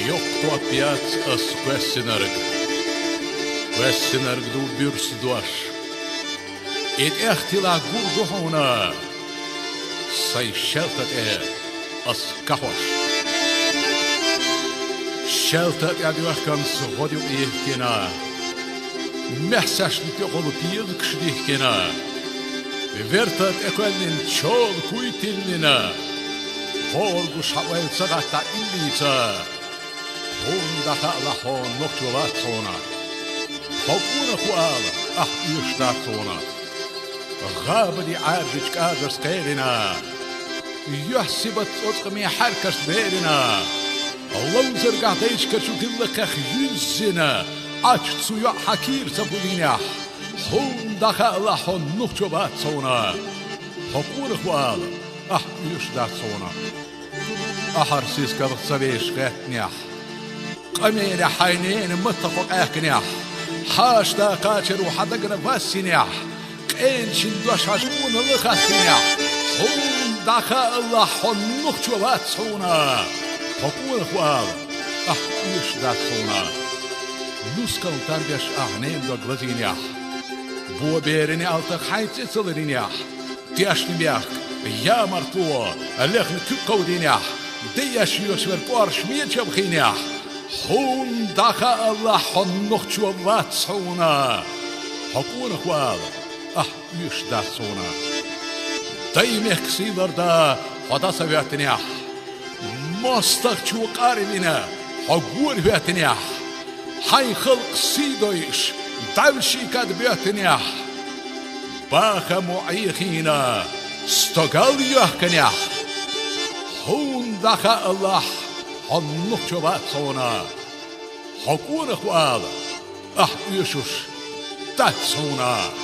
Yok опять Квестинарг. Квестинарг ду бюрс дуаш. Эт эхтила гурдухона. Сай шелтат кахош. Шелтат дуахкан сходю ихкена. Мехсаш нтёголу пиед кшдихкена. Вертат эквелин чол куйтилнина. Хоргу шавел сагата иллица. Honda lahon noktuvatsona. Hokuna kuala yushtatsona. Gabadi arjich kaders kairina. Yuhsibat otqmi harkas verina. Lawzer gateish kachukilla kach yüzina. Açtsu ya hakir sabulina. Honda lahon noktuvatsona. Hokuna kuala yushtatsona. Aharsis kadsavesh gatniah. قمير حينين متفق اكنيح حاشتا قاتر وحدقنا فاسنيح قين شندوش عشقون لخاسنيح هم داخا الله حنوخ جوات صونا حقون اخوال ايش دات صونا نسكن تربيش اغنين دو غلزينيح بو بيرني التق حيث اتصلرينيح تياشني بيخ يا مرتوى الليخن كقودينيح دياش يوشور قارش ميتشب خينيح Hon dacha Allah honnoch chuvat sona. Hakuna kwal. Yush da sona. Daimech sivarda hada savyatniah. Mostak chuqarvina. Hagur vyatniah. Hay khalq sidoish. Davshi kad vyatniah. Bacha mu'ikhina. Stogal yahkniah. Hon dacha Allah honnoch chuvat sona. Hakuna kwal. Yush dat sona.